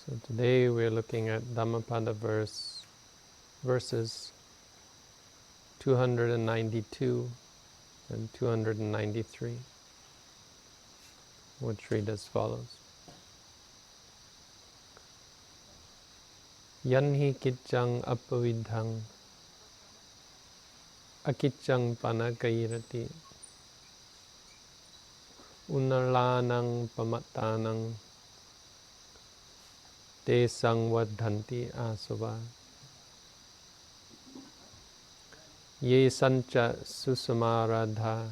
So today we're looking at Dhammapada verses 292 and 293, which read as follows. Yañhi kiccaṃ apaviddhaṃ akiccaṃ pana kayirati unnaḻānaṃ pamattānaṃ tesaṃ vaḍḍhanti āsavā yesañca susamāraddhā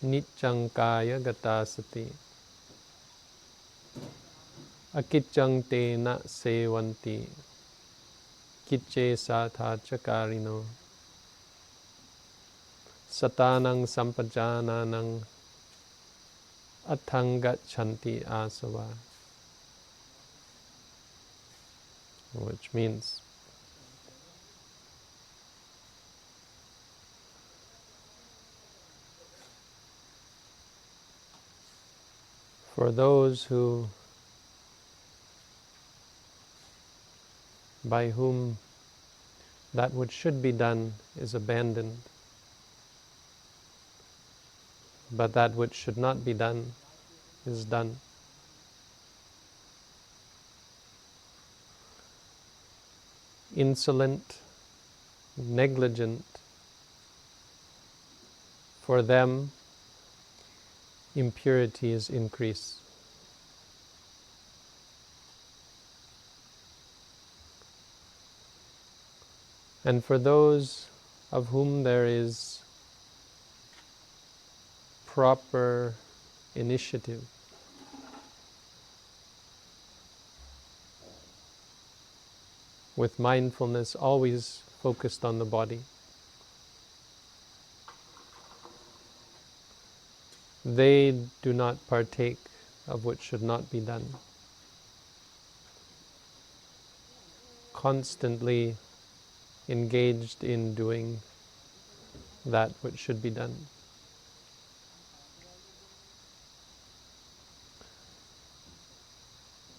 niccaṃ kāyagatā sati akiccaṃ tena sevanti kicce sātaccakārino satānaṃ sampajānānaṃ atthaṃ gacchanti āsavā. Which means for those by whom that which should be done is abandoned, but that which should not be done is done. Insolent, negligent, for them impurities increase. And for those of whom there is proper initiative, with mindfulness always focused on the body, they do not partake of what should not be done. Constantly engaged in doing that which should be done.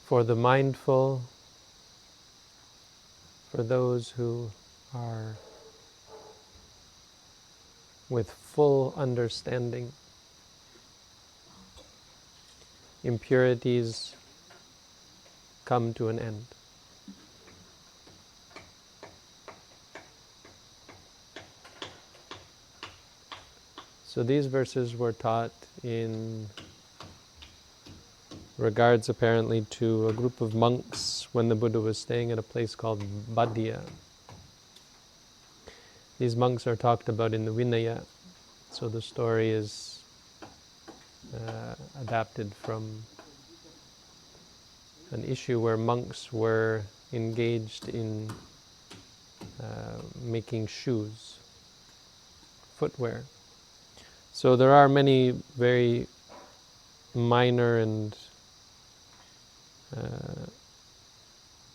For the mindful, for those who are with full understanding, impurities come to an end. So these verses were taught in regards apparently to a group of monks when the Buddha was staying at a place called Badya. These monks are talked about in the Vinaya, so the story is adapted from an issue where monks were engaged in making shoes, footwear. So there are many very minor and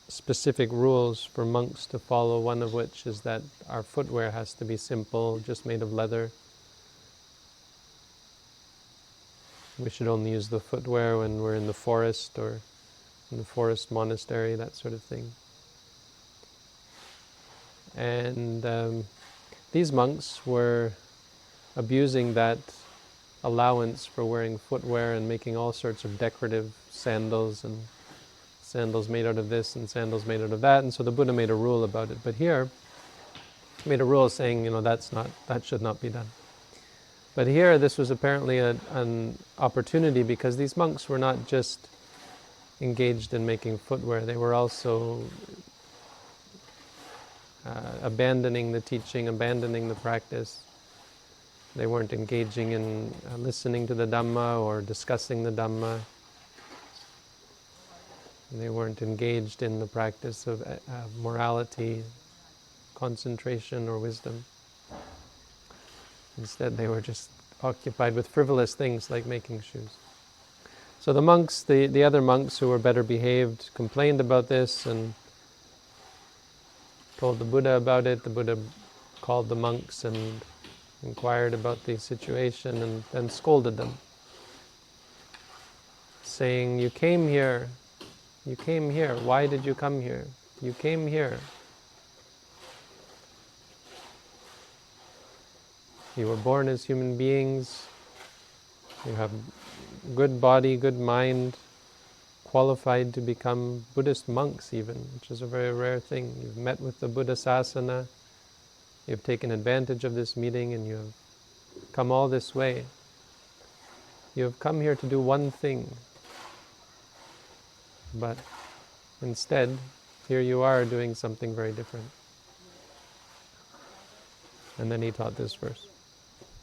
specific rules for monks to follow, one of which is that our footwear has to be simple, just made of leather. We should only use the footwear when we're in the forest or in the forest monastery, that sort of thing. And these monks were abusing that allowance for wearing footwear and making all sorts of decorative sandals, and sandals made out of this and sandals made out of that, and so the Buddha made a rule about it. But here, he made a rule saying, that should not be done. But here, this was apparently an opportunity, because these monks were not just engaged in making footwear, they were also abandoning the teaching, abandoning the practice. They weren't engaging in listening to the Dhamma or discussing the Dhamma. They weren't engaged in the practice of morality, concentration, or wisdom. Instead, they were just occupied with frivolous things like making shoes. So the monks, the other monks who were better behaved, complained about this and told the Buddha about it. The Buddha called the monks and inquired about the situation and then scolded them, saying, "You came here You came here. Why did you come here? You came here. You were born as human beings. You have good body, good mind, qualified to become Buddhist monks even, which is a very rare thing. You've met with the Buddha sasana. You've taken advantage of this meeting and you have come all this way. You have come here to do one thing. But instead, here you are doing something very different. And then he taught this verse,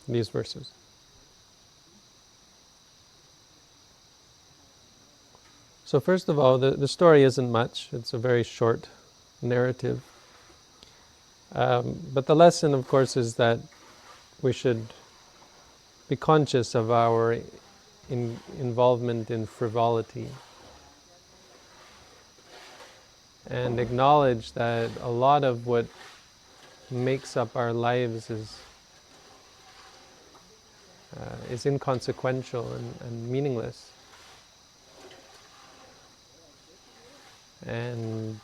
these verses. So first of all, the story isn't much. It's a very short narrative. But the lesson, of course, is that we should be conscious of our involvement in frivolity and acknowledge that a lot of what makes up our lives is inconsequential and meaningless. And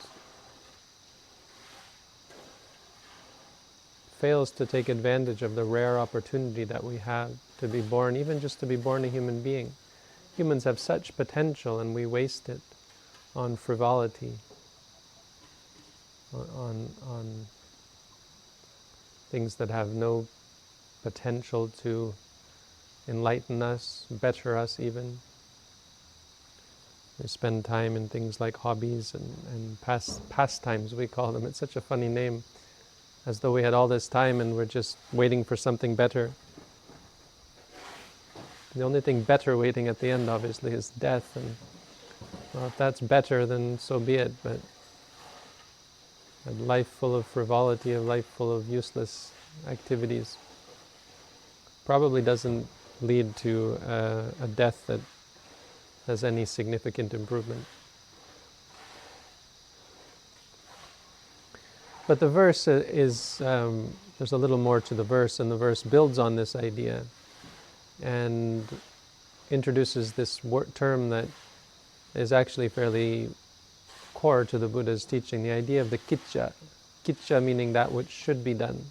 fails to take advantage of the rare opportunity that we have to be born, even just to be born a human being. Humans have such potential and we waste it on frivolity, on things that have no potential to enlighten us, better us even. We spend time in things like hobbies and pastimes, we call them. It's such a funny name, as though we had all this time and we're just waiting for something better. The only thing better waiting at the end, obviously, is death. And well, if that's better, then so be it. But a life full of frivolity, a life full of useless activities, probably doesn't lead to a death that has any significant improvement. But the verse is, there's a little more to the verse, and the verse builds on this idea and introduces this term that is actually fairly core to the Buddha's teaching, the idea of the kicca. Kicca meaning that which should be done,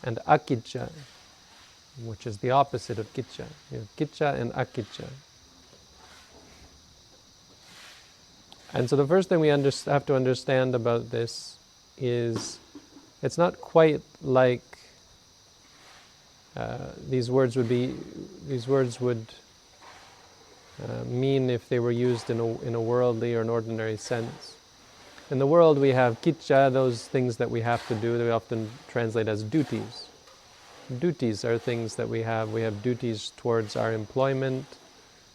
and akiccaṃ, which is the opposite of kicca. You have kicca and akiccaṃ. And so the first thing we have to understand about this is it's not quite like these words would mean if they were used in a worldly or an ordinary sense. In the world we have kicca, those things that we have to do, that we often translate as duties. Duties are things that we have. We have duties towards our employment.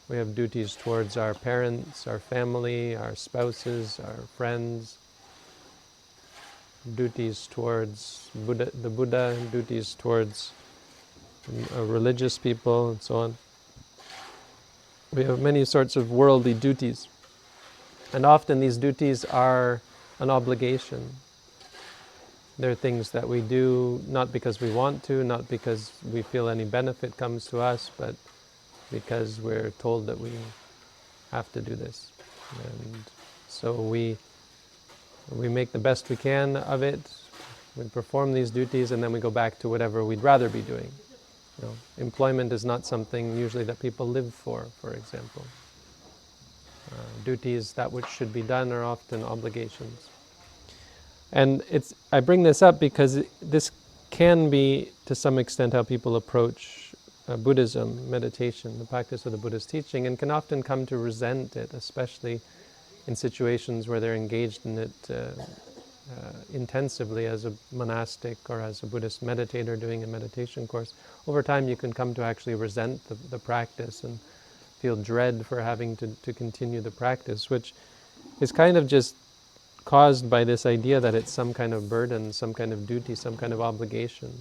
We have duties towards our parents, our family, our spouses, our friends. Duties towards the Buddha, duties towards religious people, and so on. We have many sorts of worldly duties. And often these duties are an obligation. They're things that we do not because we want to, not because we feel any benefit comes to us, but because we're told that we have to do this. And so we make the best we can of it, we perform these duties, and then we go back to whatever we'd rather be doing. You know, employment is not something usually that people live for example. Duties, that which should be done, are often obligations. And I bring this up because this can be, to some extent, how people approach Buddhism, meditation, the practice of the Buddha's teaching, and can often come to resent it, especially in situations where they're engaged in it intensively as a monastic or as a Buddhist meditator doing a meditation course. Over time you can come to actually resent the practice and feel dread for having to continue the practice, which is kind of just caused by this idea that it's some kind of burden, some kind of duty, some kind of obligation.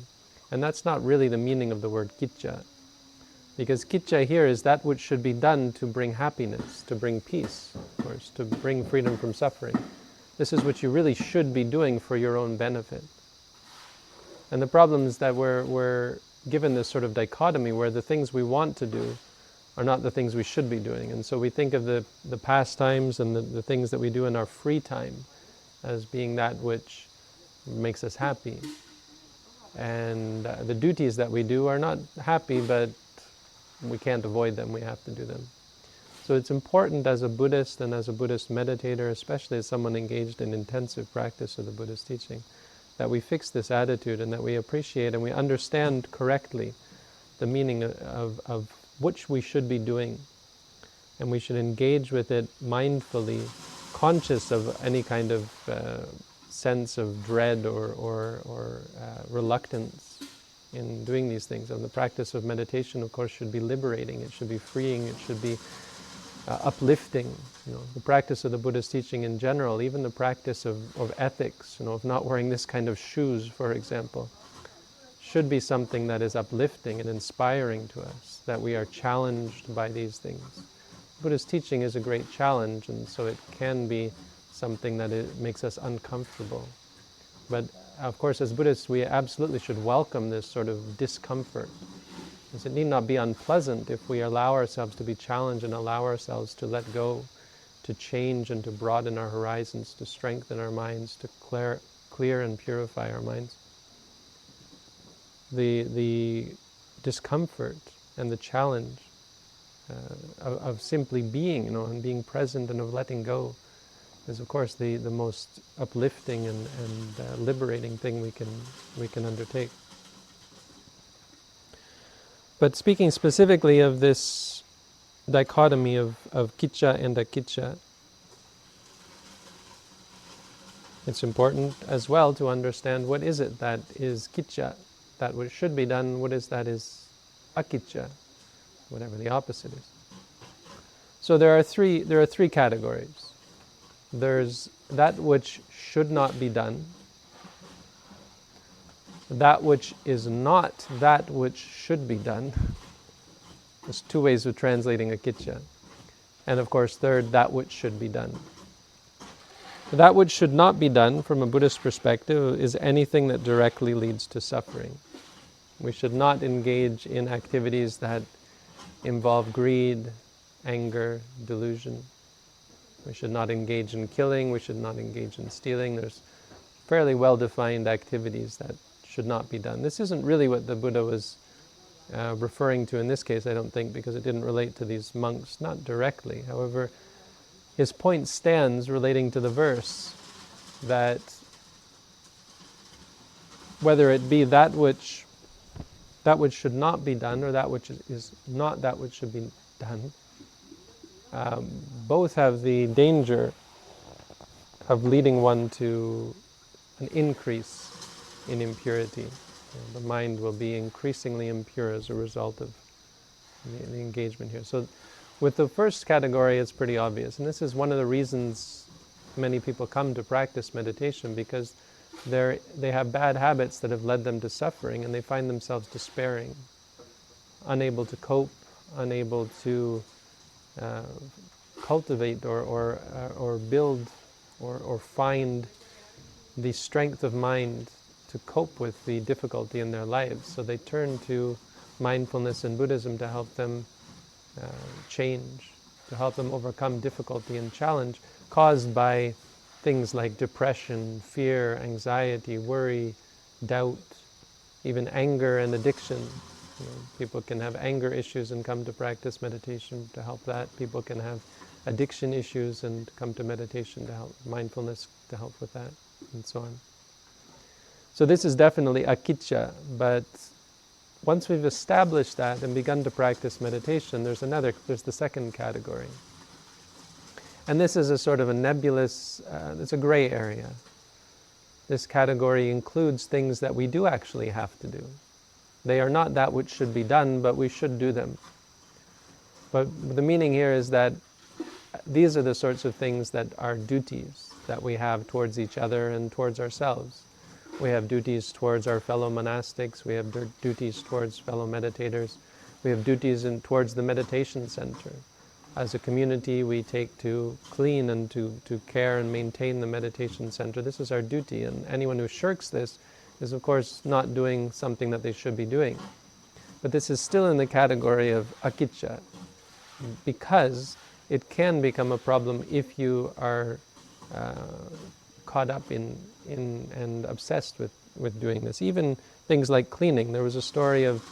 And that's not really the meaning of the word kicca. Because kicca here is that which should be done to bring happiness, to bring peace, of course, to bring freedom from suffering. This is what you really should be doing for your own benefit. And the problem is that we're given this sort of dichotomy where the things we want to do are not the things we should be doing. And so we think of the pastimes and the things that we do in our free time as being that which makes us happy. And the duties that we do are not happy, but we can't avoid them, we have to do them. So it's important as a Buddhist and as a Buddhist meditator, especially as someone engaged in intensive practice of the Buddhist teaching, that we fix this attitude and that we appreciate and we understand correctly the meaning of which we should be doing. And we should engage with it mindfully, conscious of any kind of sense of dread or reluctance in doing these things. And the practice of meditation, of course, should be liberating, it should be freeing, it should be uplifting. The practice of the Buddhist teaching in general, even the practice of ethics, of not wearing this kind of shoes, for example, should be something that is uplifting and inspiring to us, that we are challenged by these things. Buddhist teaching is a great challenge, and so it can be something that makes us uncomfortable. But of course, as Buddhists, we absolutely should welcome this sort of discomfort, because it need not be unpleasant if we allow ourselves to be challenged and allow ourselves to let go, to change and to broaden our horizons, to strengthen our minds, to clear and purify our minds. The discomfort and the challenge of simply being, and being present and of letting go is, of course, the most uplifting and liberating thing we can undertake. But speaking specifically of this dichotomy of kicca and akicca, it's important as well to understand what is it that is kicca, that which should be done, what is that is akicca, whatever the opposite is. So there are three categories. There's that which should not be done, that which is not that which should be done. There's two ways of translating akicca. And of course, third, that which should be done. That which should not be done, from a Buddhist perspective, is anything that directly leads to suffering. We should not engage in activities that involve greed, anger, delusion. We should not engage in killing, we should not engage in stealing. There's fairly well-defined activities that should not be done. This isn't really what the Buddha was referring to in this case, I don't think, because it didn't relate to these monks, not directly. However, his point stands relating to the verse that whether it be that which should not be done or that which is not that which should be done, both have the danger of leading one to an increase in impurity. The mind will be increasingly impure as a result of the engagement here. So with the first category, it's pretty obvious. And this is one of the reasons many people come to practice meditation, because they have bad habits that have led them to suffering, and they find themselves despairing, unable to cope, unable to cultivate or build or find the strength of mind to cope with the difficulty in their lives. So they turn to mindfulness and Buddhism to help them change, to help them overcome difficulty and challenge caused by things like depression, fear, anxiety, worry, doubt, even anger and addiction. People can have anger issues and come to practice meditation to help that. People can have addiction issues and come to meditation to help, mindfulness to help with that, and so on. So this is definitely akicca, but once we've established that and begun to practice meditation, there's the second category. And this is a sort of a nebulous, it's a gray area. This category includes things that we do actually have to do. They are not that which should be done, but we should do them. But the meaning here is that these are the sorts of things that are duties that we have towards each other and towards ourselves. We have duties towards our fellow monastics, we have duties towards fellow meditators, we have duties towards the meditation center. As a community, we take to clean and to care and maintain the meditation center. This is our duty, and anyone who shirks this is, of course, not doing something that they should be doing. But this is still in the category of akicca. because it can become a problem if you are caught up in and obsessed with doing this. Even things like cleaning. There was a story of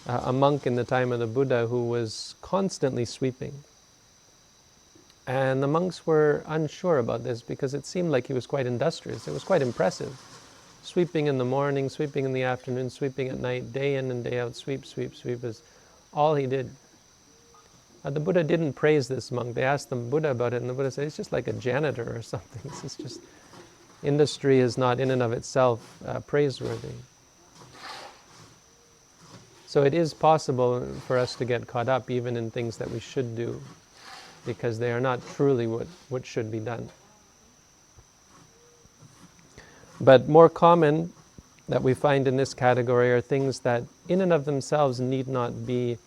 a monk in the time of the Buddha who was constantly sweeping. And the monks were unsure about this because it seemed like he was quite industrious. It was quite impressive. Sweeping in the morning, sweeping in the afternoon, sweeping at night, day in and day out, sweep, sweep, sweep is all he did. The Buddha didn't praise this monk. They asked the Buddha about it, and the Buddha said, it's just like a janitor or something. It's just, industry is not in and of itself praiseworthy. So it is possible for us to get caught up even in things that we should do, because they are not truly what should be done. But more common that we find in this category are things that in and of themselves need not be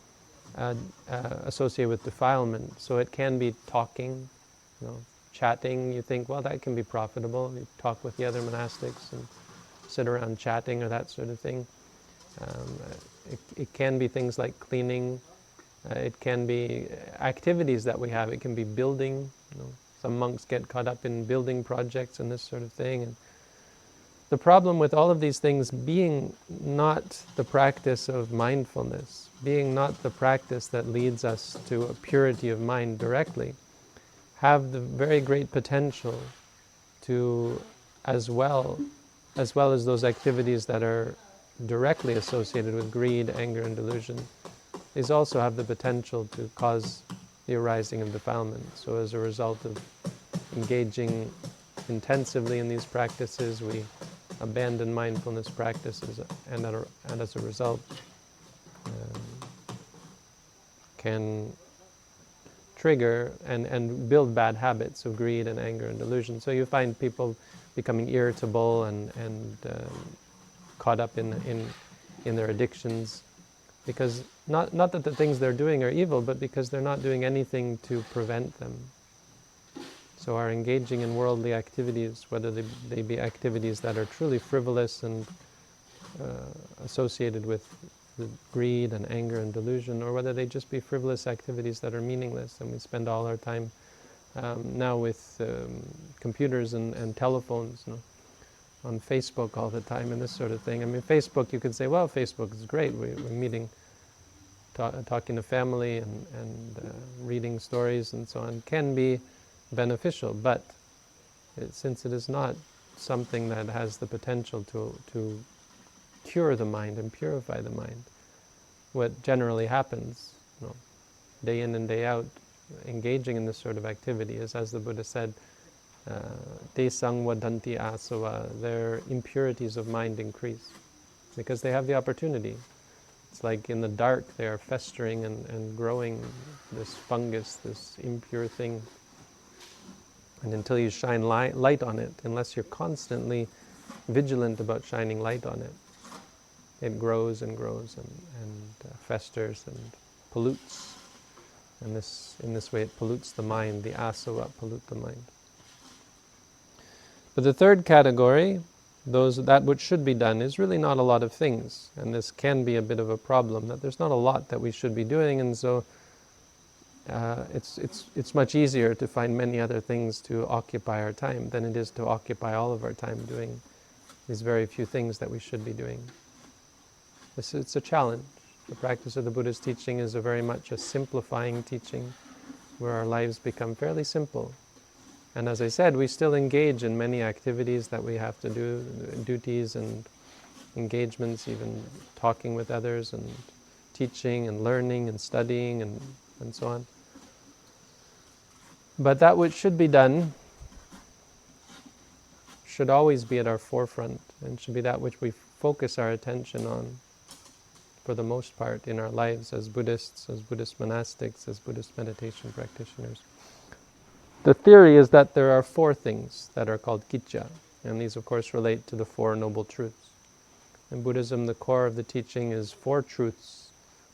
associated with defilement. So it can be talking, chatting. You think, well, that can be profitable. You talk with the other monastics and sit around chatting or that sort of thing. It can be things like cleaning. It can be activities that we have. It can be building. Some monks get caught up in building projects and this sort of thing. And the problem with all of these things being not the practice of mindfulness, being not the practice that leads us to a purity of mind directly, have the very great potential to, as well as those activities that are directly associated with greed, anger, and delusion, these also have the potential to cause the arising of defilement. So as a result of engaging intensively in these practices, we abandon mindfulness practices, and as a result can trigger and build bad habits of greed and anger and delusion. So you find people becoming irritable and caught up in their addictions, because not that the things they're doing are evil, but because they're not doing anything to prevent them. So our engaging in worldly activities, whether they be activities that are truly frivolous and associated with greed and anger and delusion, or whether they just be frivolous activities that are meaningless, and we spend all our time now with computers and telephones, on Facebook all the time and this sort of thing. I mean, Facebook, you could say, well, Facebook is great. We're meeting, talking to family and reading stories and so on, can be beneficial, but since it is not something that has the potential to cure the mind and purify the mind, what generally happens, day in and day out, engaging in this sort of activity is, as the Buddha said, tesaṃ vaḍḍhanti āsavā, their impurities of mind increase, because they have the opportunity. It's like in the dark they are festering and growing this fungus, this impure thing. And until you shine light on it, unless you're constantly vigilant about shining light on it, it grows and grows and festers and pollutes. And in this way it pollutes the mind, the āsavā pollute the mind. But the third category, that which should be done, is really not a lot of things. And this can be a bit of a problem, that there's not a lot that we should be doing, and so it's much easier to find many other things to occupy our time than it is to occupy all of our time doing these very few things that we should be doing. It's a challenge. The practice of the Buddha's teaching is very much a simplifying teaching, where our lives become fairly simple. And as I said, we still engage in many activities that we have to do, duties and engagements, even talking with others and teaching and learning and studying and so on. But that which should be done should always be at our forefront, and should be that which we focus our attention on for the most part in our lives as Buddhists, as Buddhist monastics, as Buddhist meditation practitioners. The theory is that there are 4 things that are called kicce, and these of course relate to the 4 noble truths. In Buddhism, the core of the teaching is 4 truths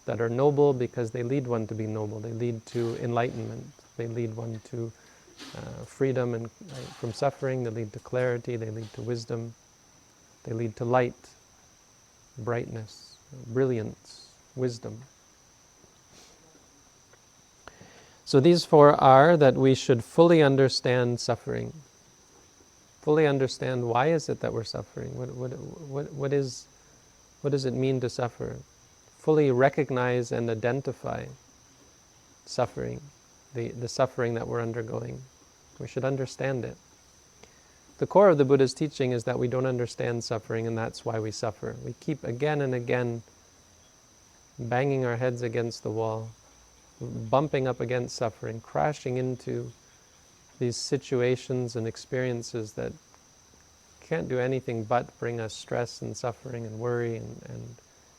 that are noble because they lead one to be noble. They lead to enlightenment. They lead one to freedom and from suffering. They lead to clarity. They lead to wisdom. They lead to light, brightness, brilliance, wisdom. So these four are that we should fully understand suffering. Fully understand why is it that we're suffering? What does it mean to suffer? Fully recognize and identify suffering, the suffering that we're undergoing. We should understand it. The core of the Buddha's teaching is that we don't understand suffering, and that's why we suffer. We keep again and again banging our heads against the wall, bumping up against suffering, crashing into these situations and experiences that can't do anything but bring us stress and suffering and worry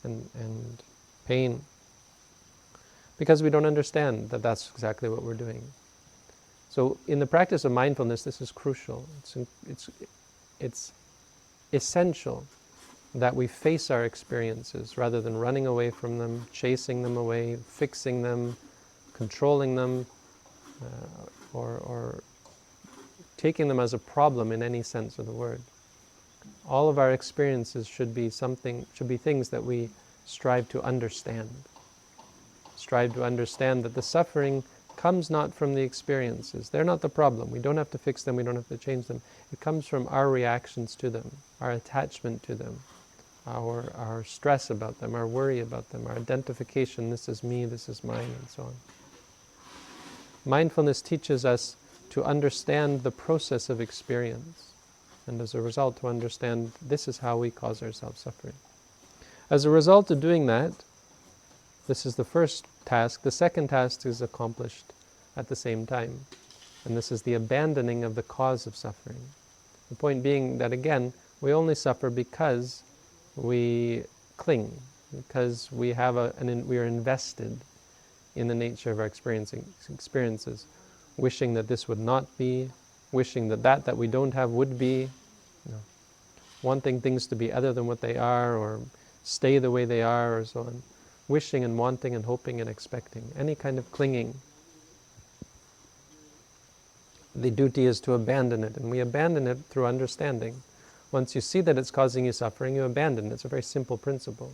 and pain, because we don't understand that that's exactly what we're doing. So in the practice of mindfulness, this is crucial. It's essential that we face our experiences rather than running away from them, chasing them away, fixing them, controlling them, or taking them as a problem in any sense of the word. All of our experiences should be things that we strive to understand. Strive to understand that the suffering comes not from the experiences. They're not the problem. We don't have to fix them, we don't have to change them. It comes from our reactions to them, our attachment to them, our stress about them, our worry about them, our identification, this is me, this is mine, and so on. Mindfulness teaches us to understand the process of experience, and as a result to understand this is how we cause ourselves suffering. As a result of doing that, this is the first task. The second task is accomplished at the same time, and this is the abandoning of the cause of suffering. The point being that, again, we only suffer because we cling, because we are invested in the nature of our experiences, wishing that this would not be, wishing that we don't have would be, wanting things to be other than what they are, or stay the way they are, or so on. Wishing and wanting and hoping and expecting. Any kind of clinging. The duty is to abandon it, and we abandon it through understanding. Once you see that it's causing you suffering, you abandon it. It's a very simple principle.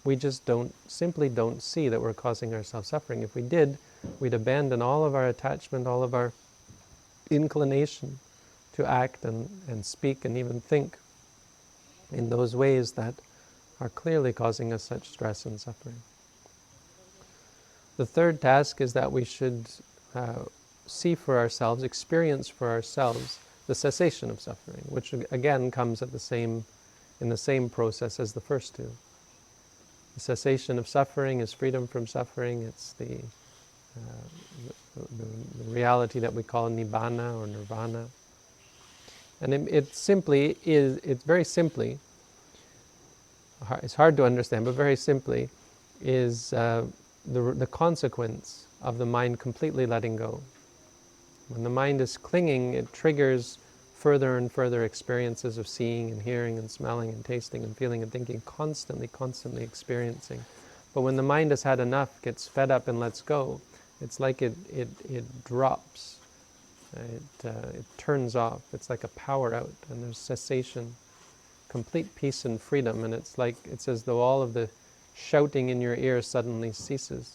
We just simply don't see that we're causing ourselves suffering. If we did, we'd abandon all of our attachment, all of our inclination to act and speak and even think in those ways that are clearly causing us such stress and suffering. The third task is that we should see for ourselves, experience for ourselves the cessation of suffering, which again comes in the same process as the first two. The cessation of suffering is freedom from suffering. It's the reality that we call nibbana or nirvana. And it's very simply, it's hard to understand, but very simply is the consequence of the mind completely letting go. When the mind is clinging, it triggers further and further experiences of seeing and hearing and smelling and tasting and feeling and thinking, constantly experiencing. But when the mind has had enough, gets fed up and lets go, it's like it drops. It turns off. It's like a power out, and there's cessation, complete peace and freedom, and it's as though all of the shouting in your ear suddenly ceases.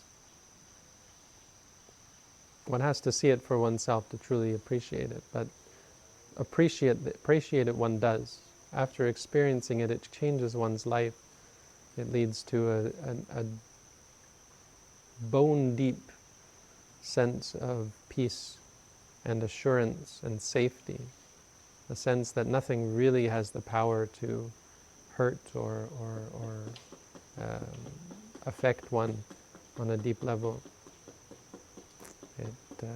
One has to see it for oneself to truly appreciate it, but appreciate it one does. After experiencing it, it changes one's life. It leads to a bone-deep sense of peace and assurance and safety, a sense that nothing really has the power to hurt or affect one on a deep level. It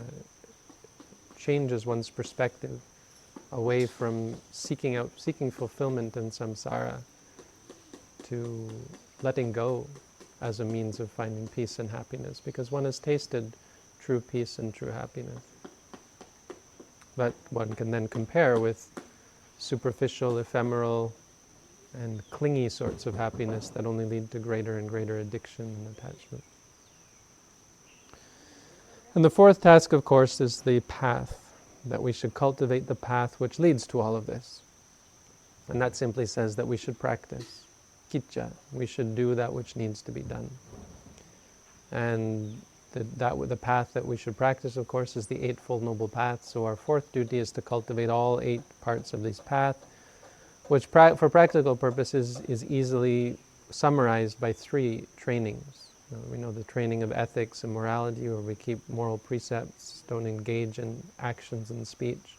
changes one's perspective away from seeking fulfillment in samsara to letting go as a means of finding peace and happiness, because one has tasted true peace and true happiness. But one can then compare with superficial, ephemeral, and clingy sorts of happiness that only lead to greater and greater addiction and attachment. And the fourth task, of course, is the path, that we should cultivate the path which leads to all of this. And that simply says that we should practice kicca. We should do that which needs to be done. And The path that we should practice, of course, is the Eightfold Noble Path. So our fourth duty is to cultivate all 8 parts of this path, which for practical purposes is easily summarized by 3 trainings. We know the training of ethics and morality, where we keep moral precepts, don't engage in actions and speech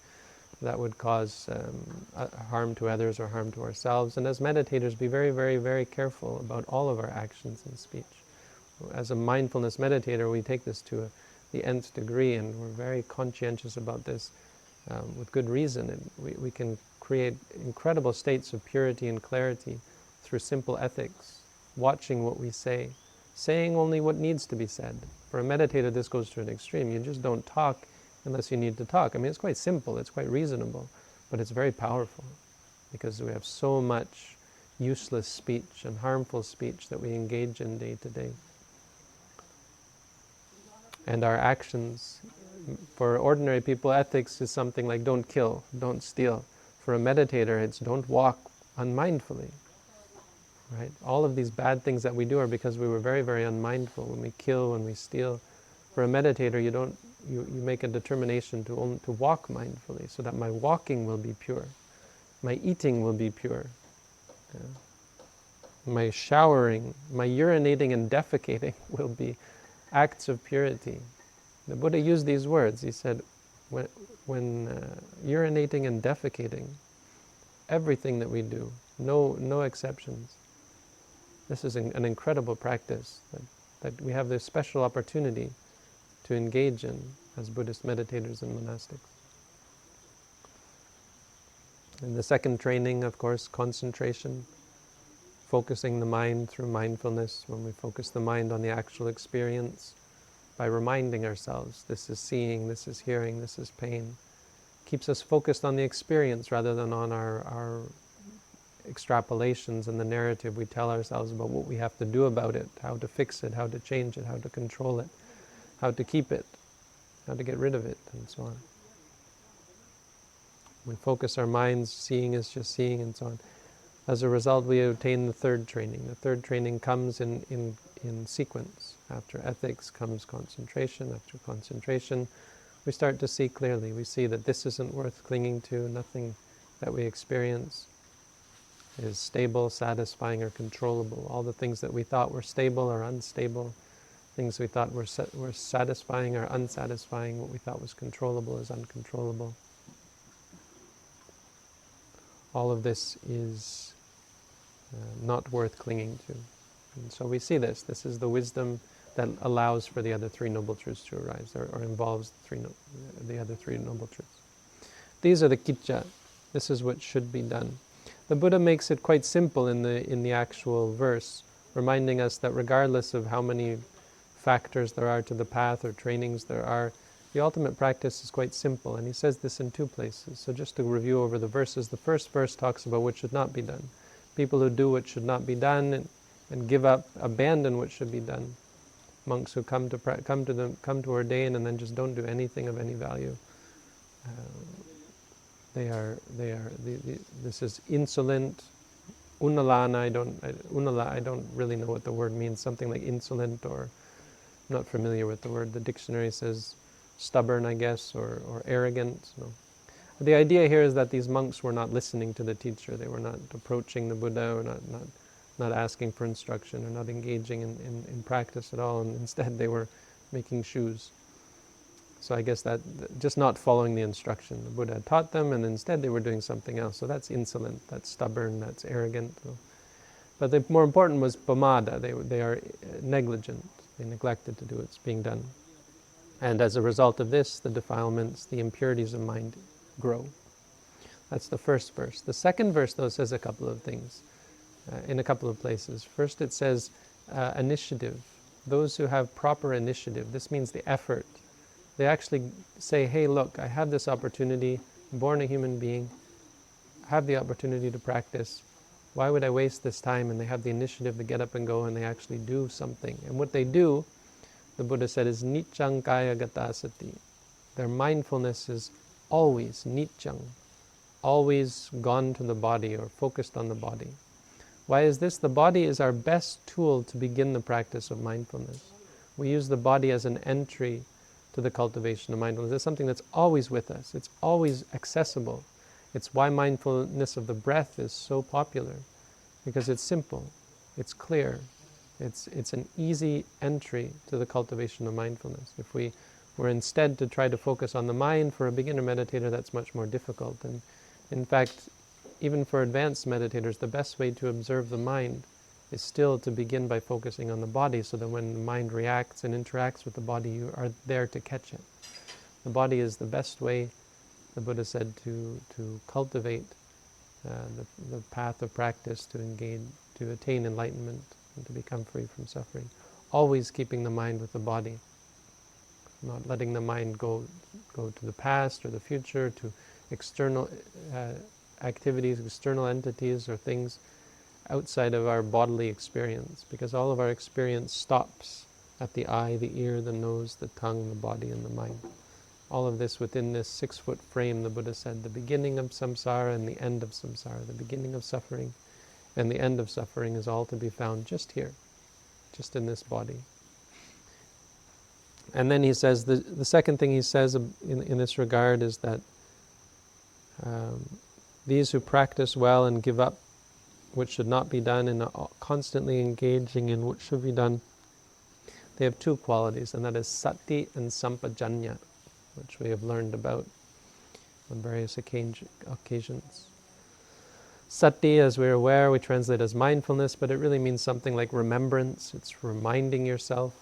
that would cause harm to others or harm to ourselves. And as meditators, be very, very, very careful about all of our actions and speech. As a mindfulness meditator, we take this to the nth degree, and we're very conscientious about this with good reason. And we can create incredible states of purity and clarity through simple ethics, watching what we say, saying only what needs to be said. For a meditator, this goes to an extreme. You just don't talk unless you need to talk. I mean, it's quite simple, it's quite reasonable, but it's very powerful, because we have so much useless speech and harmful speech that we engage in day to day. And our actions, for ordinary people, ethics is something like don't kill, don't steal. For a meditator, it's don't walk unmindfully. Right? All of these bad things that we do are because we were very, very unmindful. When we kill, when we steal. For a meditator, you make a determination to walk mindfully, so that my walking will be pure, my eating will be pure, my showering, my urinating and defecating will be acts of purity. The Buddha used these words. He said, when urinating and defecating, everything that we do, no exceptions. This is an incredible practice that we have this special opportunity to engage in as Buddhist meditators and monastics. And the second training, of course, concentration, focusing the mind through mindfulness, when we focus the mind on the actual experience by reminding ourselves, this is seeing, this is hearing, this is pain. Keeps us focused on the experience rather than on our extrapolations and the narrative we tell ourselves about what we have to do about it, how to fix it, how to change it, how to control it, how to keep it, how to get rid of it, and so on. We focus our minds, seeing is just seeing, and so on. As a result, we obtain the third training. The third training comes in sequence. After ethics comes concentration. After concentration, we start to see clearly. We see that this isn't worth clinging to. Nothing that we experience is stable, satisfying, or controllable. All the things that we thought were stable are unstable. Things we thought were satisfying are unsatisfying. What we thought was controllable is uncontrollable. All of this is not worth clinging to. And so we see this. This is the wisdom that allows for the other 3 noble truths to arise, or involves the other 3 noble truths. These are the kiccaṃ. This is what should be done. The Buddha makes it quite simple in the actual verse, reminding us that regardless of how many factors there are to the path or trainings there are, the ultimate practice is quite simple, and he says this in 2 places. So just to review over the verses, the first verse talks about what should not be done. People who do what should not be done and give up, abandon what should be done. Monks who come to ordain and then just don't do anything of any value. This is insolent. Unnaḻānaṃ, I don't really know what the word means. Something like insolent, or I'm not familiar with the word. The dictionary says stubborn, I guess, or arrogant. No. The idea here is that these monks were not listening to the teacher. They were not approaching the Buddha, or not asking for instruction, or not engaging in practice at all, and instead they were making shoes. So I guess that just not following the instruction. The Buddha had taught them, and instead they were doing something else. So that's insolent, that's stubborn, that's arrogant. But the more important was pamada. They are negligent. They neglected to do what's being done. And as a result of this, the defilements, the impurities of mind grow. That's the first verse. The second verse, though, says a couple of things in a couple of places. First, it says initiative. Those who have proper initiative, this means the effort. They actually say, hey, look, I have this opportunity, I'm born a human being, I have the opportunity to practice. Why would I waste this time? And they have the initiative to get up and go, and they actually do something. And what they do, the Buddha said, is niccaṃ kāyagatā sati. Their mindfulness is always niccaṃ, always gone to the body or focused on the body. Why is this? The body is our best tool to begin the practice of mindfulness. We use the body as an entry to the cultivation of mindfulness. It's something that's always with us. It's always accessible. It's why mindfulness of the breath is so popular, because it's simple, it's clear, it's an easy entry to the cultivation of mindfulness. If we were instead to try to focus on the mind for a beginner meditator, that's much more difficult. And in fact, even for advanced meditators, the best way to observe the mind is still to begin by focusing on the body, so that when the mind reacts and interacts with the body, you are there to catch it. The body is the best way, the Buddha said, to cultivate the path of practice, to engage, to attain enlightenment, and to become free from suffering. Always keeping the mind with the body, not letting the mind go to the past or the future, to external activities, external entities or things outside of our bodily experience, because all of our experience stops at the eye, the ear, the nose, the tongue, the body, and the mind. All of this within this 6-foot frame, the Buddha said, the beginning of samsara and the end of samsara, the beginning of suffering and the end of suffering is all to be found just here, just in this body. And then he says, the second thing he says in this regard is that these who practice well and give up which should not be done and are constantly engaging in what should be done, they have two qualities, and that is sati and sampajānānaṃ, which we have learned about on various occasions. Sati, as we're aware, we translate as mindfulness, but it really means something like remembrance. It's reminding yourself.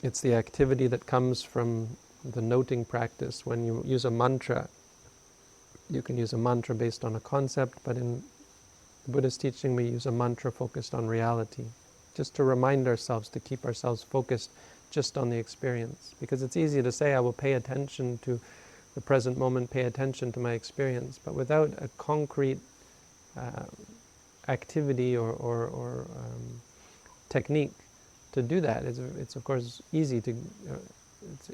It's the activity that comes from the noting practice. When you use a mantra, you can use a mantra based on a concept, but in the Buddha's teaching, we use a mantra focused on reality, just to remind ourselves, to keep ourselves focused just on the experience. Because it's easy to say, I will pay attention to the present moment, pay attention to my experience, but without a concrete activity or technique to do that, it's of course easy to,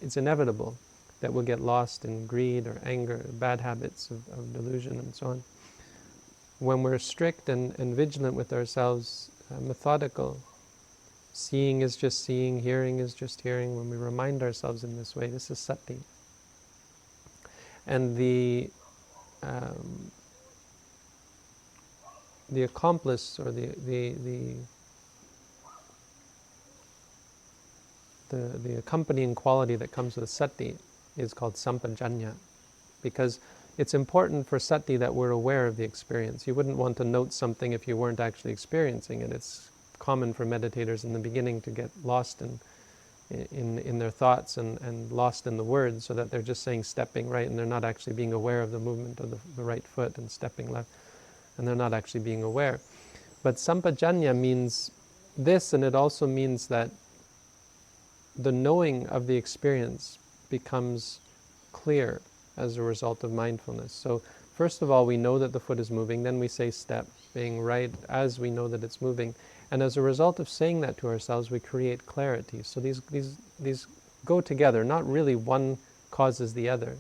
it's inevitable that we'll get lost in greed or anger, bad habits of delusion and so on. When we're strict and vigilant with ourselves, methodical, seeing is just seeing, hearing is just hearing, when we remind ourselves in this way, this is sati. And the accomplice, or the accompanying quality that comes with sati is called sampajānānaṃ, because it's important for sati that we're aware of the experience. You wouldn't want to note something if you weren't actually experiencing it. It's common for meditators in the beginning to get lost in their thoughts and lost in the words, so that they're just saying stepping right, and they're not actually being aware of the movement of the right foot, and stepping left, and they're not actually being aware. But sampajānānaṃ means this, and it also means that the knowing of the experience becomes clear as a result of mindfulness. So first of all, we know that the foot is moving, then we say step, being right as we know that it's moving. And as a result of saying that to ourselves, we create clarity. So these go together, not really one causes the other,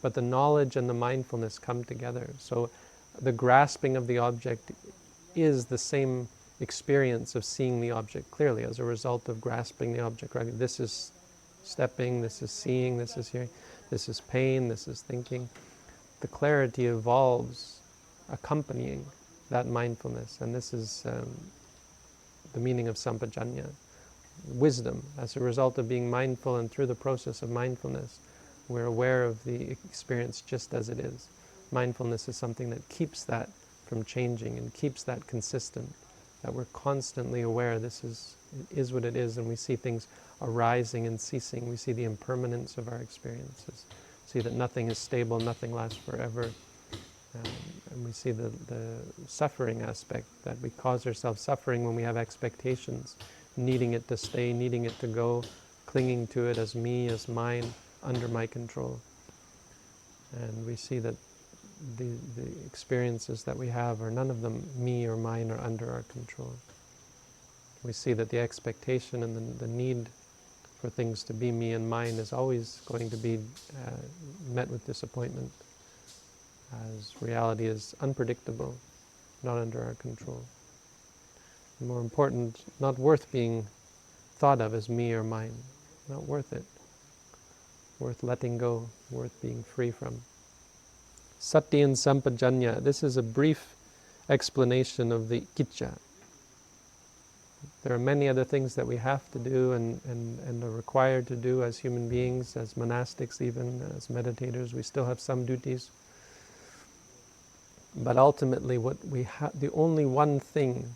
but the knowledge and the mindfulness come together. So the grasping of the object is the same experience of seeing the object clearly as a result of grasping the object. Right? This is stepping, this is seeing, this is hearing, this is pain, this is thinking. The clarity evolves accompanying that mindfulness, and this is the meaning of sampajānānaṃ. Wisdom, as a result of being mindful, and through the process of mindfulness, we're aware of the experience just as it is. Mindfulness is something that keeps that from changing and keeps that consistent, that we're constantly aware it is what it is, and we see things arising and ceasing. We see the impermanence of our experiences. See that nothing is stable, nothing lasts forever. And we see the suffering aspect, that we cause ourselves suffering when we have expectations, needing it to stay, needing it to go, clinging to it as me, as mine, under my control. And we see that the experiences that we have are none of them me or mine, or under our control. We see that the expectation and the need for things to be me and mine is always going to be met with disappointment, as reality is unpredictable, not under our control. More important, not worth being thought of as me or mine. Not worth it. Worth letting go, worth being free from. Sati and sampajānānaṃ. This is a brief explanation of the kicce. There are many other things that we have to do and are required to do as human beings, as monastics even, as meditators. We still have some duties. But ultimately, the only one thing,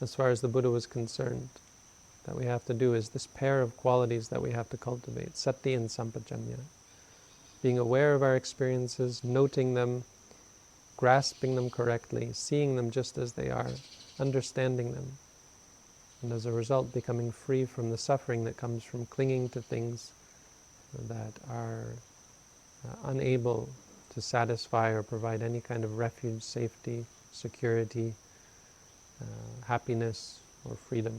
as far as the Buddha was concerned, that we have to do is this pair of qualities that we have to cultivate, sati and sampajānānaṃ. Being aware of our experiences, noting them, grasping them correctly, seeing them just as they are, understanding them, and as a result becoming free from the suffering that comes from clinging to things that are unable to satisfy or provide any kind of refuge, safety, security, happiness, or freedom.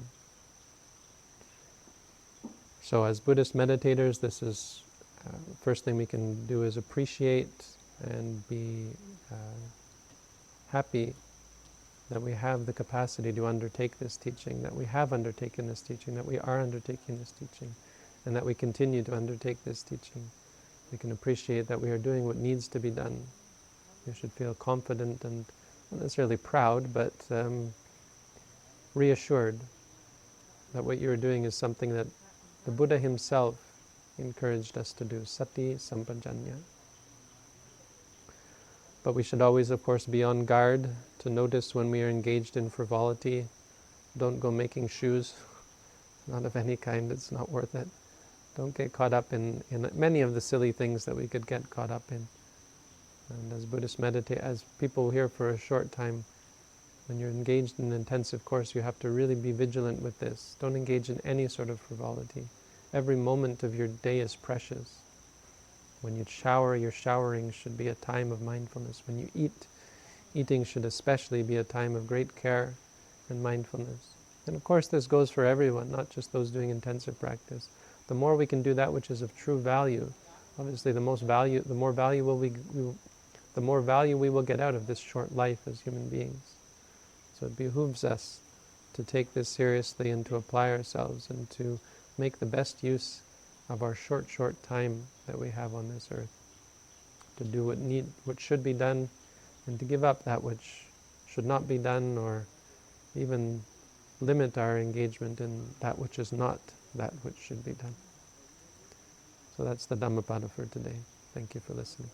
So as Buddhist meditators, this is the first thing we can do is appreciate and be happy that we have the capacity to undertake this teaching, that we have undertaken this teaching, that we are undertaking this teaching, and that we continue to undertake this teaching. We can appreciate that we are doing what needs to be done. You should feel confident and not necessarily proud, but reassured that what you are doing is something that the Buddha himself encouraged us to do, sati sampajānānaṃ. But we should always, of course, be on guard to notice when we are engaged in frivolity. Don't go making shoes, not of any kind, it's not worth it. Don't get caught up in many of the silly things that we could get caught up in. And as Buddhists meditate, as people here for a short time, when you're engaged in an intensive course, you have to really be vigilant with this. Don't engage in any sort of frivolity. Every moment of your day is precious. When you shower, your showering should be a time of mindfulness. When you eat, eating should especially be a time of great care and mindfulness. And of course this goes for everyone, not just those doing intensive practice. The more we can do that which is of true value, obviously the more value we will get out of this short life as human beings. So it behooves us to take this seriously and to apply ourselves and to make the best use of our short time that we have on this earth, to do what should be done, and to give up that which should not be done, or even limit our engagement in that which is not that which should be done. So that's the Dhammapada for today. Thank you for listening.